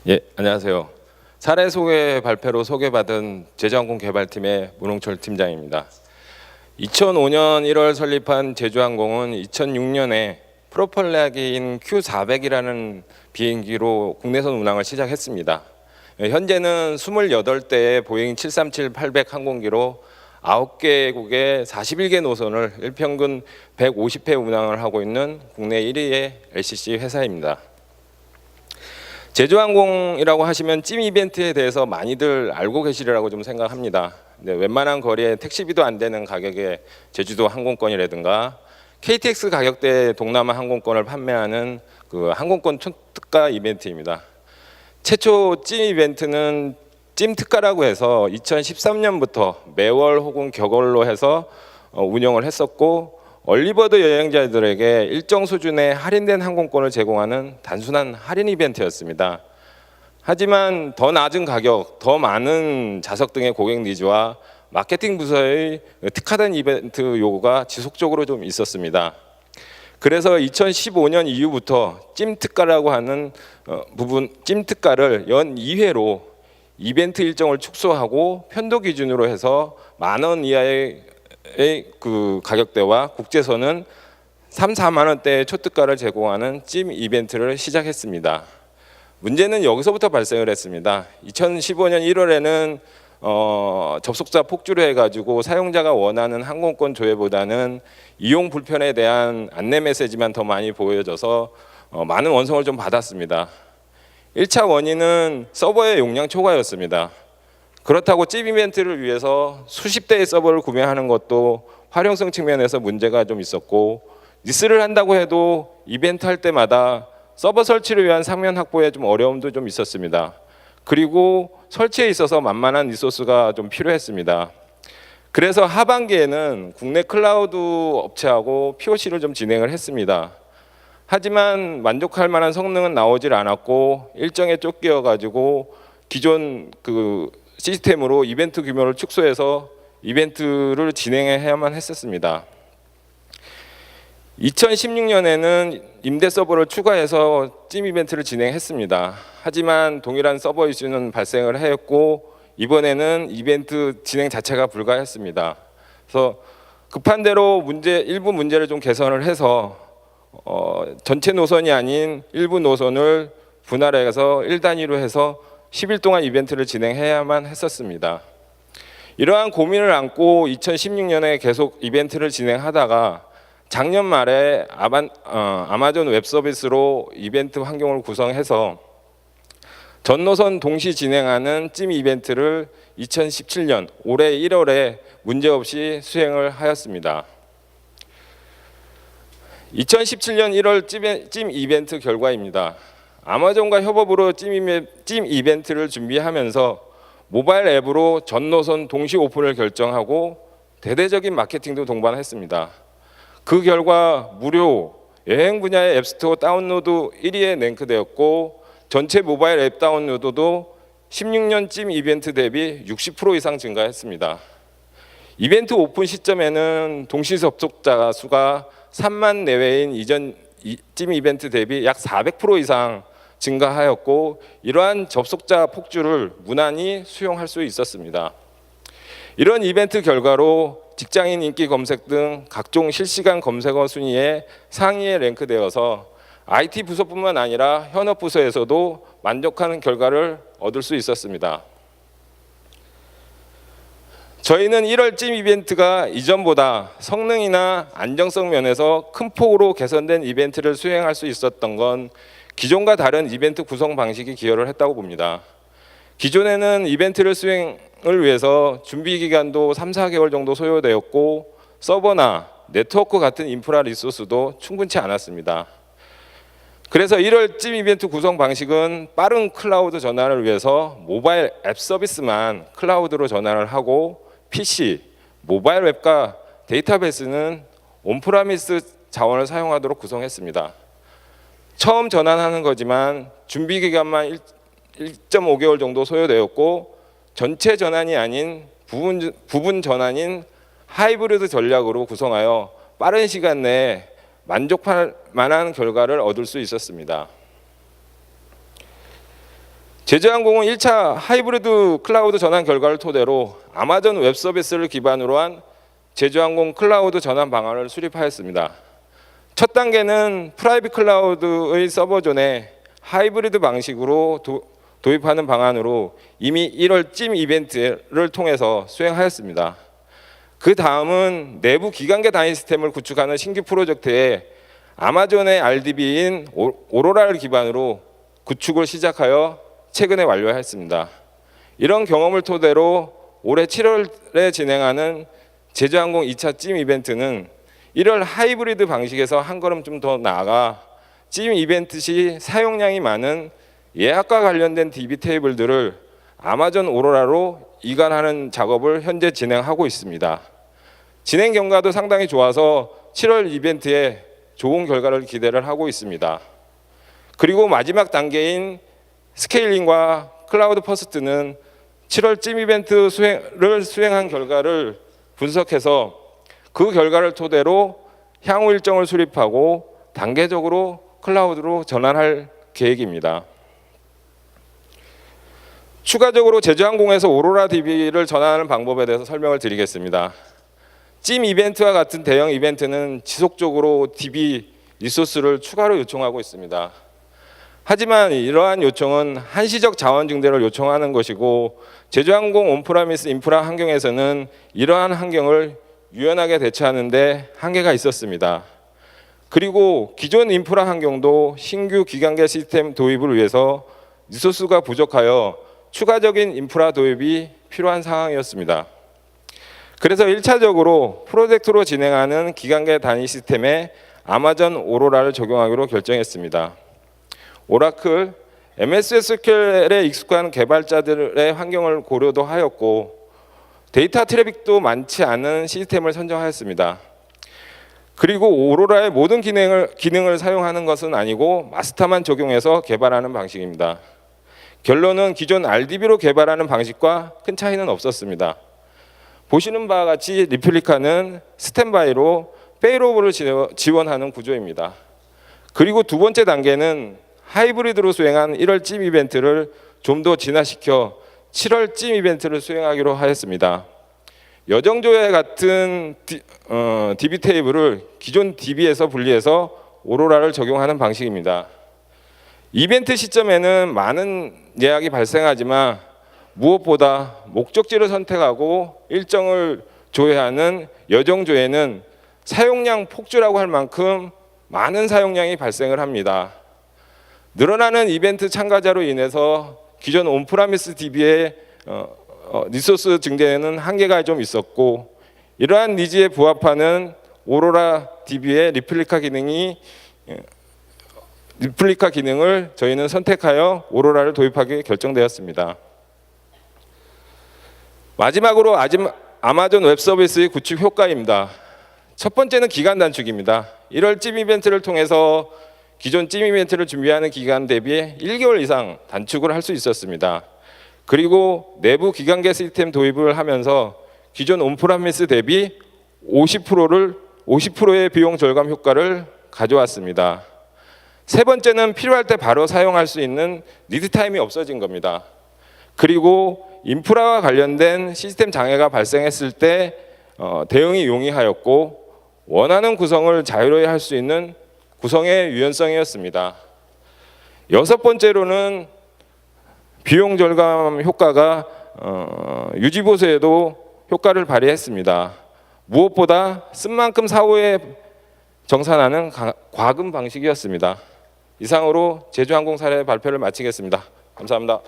예, 안녕하세요. 사례 소개 발표로 소개받은 제주항공 개발팀의 문홍철 팀장입니다. 2005년 1월 설립한 제주항공은 2006년에 프로펠러기인 Q400이라는 비행기로 국내선 운항을 시작했습니다. 현재는 28대의 보잉 737-800 항공기로 9개국의 41개 노선을 일평균 150회 운항을 하고 있는 국내 1위의 LCC 회사입니다. 제주항공이라고 하시면 찜 이벤트에 대해서 많이들 알고 계시리라고 좀 생각합니다. 웬만한 거리에 택시비도 안 되는 가격에 제주도 항공권이라든가 KTX 가격대 동남아 항공권을 판매하는 그 항공권 특가 이벤트입니다. 최초 찜 이벤트는 찜 특가라고 해서 2013년부터 매월 혹은 격월로 해서 운영을 했었고, 얼리버드 여행자들에게 일정 수준의 할인된 항공권을 제공하는 단순한 할인 이벤트였습니다. 하지만 더 낮은 가격, 더 많은 좌석 등의 고객 니즈와 마케팅 부서의 특화된 이벤트 요구가 지속적으로 좀 있었습니다. 그래서 2015년 이후부터 찜 특가라고 하는 찜 특가를 연 2회로 이벤트 일정을 축소하고 편도 기준으로 해서 10,000원 이하의 그 가격대와 국제선은 3, 4만 원대의 초특가를 제공하는 찜 이벤트를 시작했습니다. 문제는 여기서부터 발생을 했습니다. 2015년 1월에는 접속자 폭주를 해가지고 사용자가 원하는 항공권 조회보다는 이용 불편에 대한 안내 메시지만 더 많이 보여져서 많은 원성을 좀 받았습니다. 1차 원인은 서버의 용량 초과였습니다. 그렇다고 찜 이벤트를 위해서 수십 대의 서버를 구매하는 것도 활용성 측면에서 문제가 좀 있었고, 리스를 한다고 해도 이벤트 할 때마다 서버 설치를 위한 상면 확보에 좀 어려움도 좀 있었습니다. 그리고 설치에 있어서 만만한 리소스가 좀 필요했습니다. 그래서 하반기에는 국내 클라우드 업체하고 POC를 좀 진행을 했습니다. 하지만 만족할 만한 성능은 나오질 않았고, 일정에 쫓겨 가지고 기존 그 시스템으로 이벤트 규모를 축소해서 이벤트를 진행해야만 했었습니다. 2016년에는 임대 서버를 추가해서 찜 이벤트를 진행했습니다. 하지만 동일한 서버 이슈는 발생을 했고, 이번에는 이벤트 진행 자체가 불가했습니다. 그래서 급한 대로 일부 문제를 좀 개선을 해서 전체 노선이 아닌 일부 노선을 분할해서 1단위로 해서 10일 동안 이벤트를 진행해야만 했었습니다. 이러한 고민을 안고 2016년에 계속 이벤트를 진행하다가 작년 말에 아마존 웹 서비스로 이벤트 환경을 구성해서 전 노선 동시 진행하는 찜 이벤트를 2017년 올해 1월에 문제없이 수행을 하였습니다. 2017년 1월 찜 이벤트 결과입니다. 아마존과 협업으로 찜 이벤트를 준비하면서 모바일 앱으로 전 노선 동시 오픈을 결정하고 대대적인 마케팅도 동반했습니다. 그 결과 무료 여행 분야의 앱스토어 다운로드 1위에 랭크되었고, 전체 모바일 앱 다운로드도 16년 찜 이벤트 대비 60% 이상 증가했습니다. 이벤트 오픈 시점에는 동시 접속자 수가 3만 내외인 이전 찜 이벤트 대비 약 400% 이상 증가하였고, 이러한 접속자 폭주를 무난히 수용할 수 있었습니다. 이런 이벤트 결과로 직장인 인기 검색 등 각종 실시간 검색어 순위에 상위에 랭크되어서 IT 부서뿐만 아니라 현업 부서에서도 만족하는 결과를 얻을 수 있었습니다. 저희는 1월 찜 이벤트가 이전보다 성능이나 안정성 면에서 큰 폭으로 개선된 이벤트를 수행할 수 있었던 건 기존과 다른 이벤트 구성 방식이 기여를 했다고 봅니다. 기존에는 이벤트를 수행을 위해서 준비 기간도 3, 4개월 정도 소요되었고, 서버나 네트워크 같은 인프라 리소스도 충분치 않았습니다. 그래서 1월 찜 이벤트 구성 방식은 빠른 클라우드 전환을 위해서 모바일 앱 서비스만 클라우드로 전환을 하고, PC, 모바일 웹과 데이터베이스는 온프라미스 자원을 사용하도록 구성했습니다. 처음 전환하는 거지만 준비 기간만 1.5개월 정도 소요되었고, 전체 전환이 아닌 부분 전환인 하이브리드 전략으로 구성하여 빠른 시간 내에 만족할 만한 결과를 얻을 수 있었습니다. 제주항공은 1차 하이브리드 클라우드 전환 결과를 토대로 아마존 웹 서비스를 기반으로 한 제주항공 클라우드 전환 방안을 수립하였습니다. 첫 단계는 프라이빗 클라우드의 서버존에 하이브리드 방식으로 도입하는 방안으로 이미 1월 찜 이벤트를 통해서 수행하였습니다. 그 다음은 내부 기간계 단위 시스템을 구축하는 신규 프로젝트에 아마존의 RDB인 오로라를 기반으로 구축을 시작하여 최근에 완료했습니다. 이런 경험을 토대로 올해 7월에 진행하는 제주항공 2차 찜 이벤트는 1월 하이브리드 방식에서 한 걸음 좀 더 나아가 찜 이벤트 시 사용량이 많은 예약과 관련된 DB 테이블들을 아마존 오로라로 이관하는 작업을 현재 진행하고 있습니다. 진행 경과도 상당히 좋아서 7월 이벤트에 좋은 결과를 기대를 하고 있습니다. 그리고 마지막 단계인 스케일링과 클라우드 퍼스트는 7월 찜 이벤트 수행을 수행한 결과를 분석해서 그 결과를 토대로 향후 일정을 수립하고 단계적으로 클라우드로 전환할 계획입니다. 추가적으로 제주항공에서 오로라 DB를 전환하는 방법에 대해서 설명을 드리겠습니다. 찜 이벤트와 같은 대형 이벤트는 지속적으로 DB 리소스를 추가로 요청하고 있습니다. 하지만 이러한 요청은 한시적 자원 증대를 요청하는 것이고 제주항공 온프라미스 인프라 환경에서는 이러한 환경을 유연하게 대처하는 데 한계가 있었습니다. 그리고 기존 인프라 환경도 신규 기간계 시스템 도입을 위해서 리소스가 부족하여 추가적인 인프라 도입이 필요한 상황이었습니다. 그래서 1차적으로 프로젝트로 진행하는 기간계 단위 시스템에 아마존 오로라를 적용하기로 결정했습니다. 오라클, MS SQL에 익숙한 개발자들의 환경을 고려도 하였고 데이터 트래픽도 많지 않은 시스템을 선정하였습니다. 그리고 오로라의 모든 기능을 사용하는 것은 아니고 마스터만 적용해서 개발하는 방식입니다. 결론은 기존 RDB로 개발하는 방식과 큰 차이는 없었습니다. 보시는 바와 같이 리플리카는 스탠바이로 페일오버를 지원하는 구조입니다. 그리고 두 번째 단계는 하이브리드로 수행한 1월 찜 이벤트를 좀 더 진화시켜 7월 찜 이벤트를 수행하기로 하였습니다. 여정조회 같은 DB 테이블을 기존 DB에서 분리해서 오로라를 적용하는 방식입니다. 이벤트 시점에는 많은 예약이 발생하지만 무엇보다 목적지를 선택하고 일정을 조회하는 여정조회는 사용량 폭주라고 할 만큼 많은 사용량이 발생을 합니다. 늘어나는 이벤트 참가자로 인해서 기존 온프라미스 DB의 리소스 증대에는 한계가 좀 있었고 이러한 니즈에 부합하는 오로라 DB의 리플리카 기능을 저희는 선택하여 오로라를 도입하게 결정되었습니다. 마지막으로 아마존 웹 서비스의 구축 효과입니다. 첫 번째는 기간 단축입니다. 1월 찜 이벤트를 통해서 기존 찜 이벤트를 준비하는 기간 대비 1개월 이상 단축을 할 수 있었습니다. 그리고 내부 기간계 시스템 도입을 하면서 기존 온프라미스 대비 50%의 비용 절감 효과를 가져왔습니다. 세 번째는 필요할 때 바로 사용할 수 있는 리드 타임이 없어진 겁니다. 그리고 인프라와 관련된 시스템 장애가 발생했을 때 대응이 용이하였고 원하는 구성을 자유로이 할 수 있는 구성의 유연성이었습니다. 여섯 번째로는 비용 절감 효과가 유지 보수에도 효과를 발휘했습니다. 무엇보다 쓴 만큼 사후에 정산하는 과금 방식이었습니다. 이상으로 제주항공 사례 발표를 마치겠습니다. 감사합니다.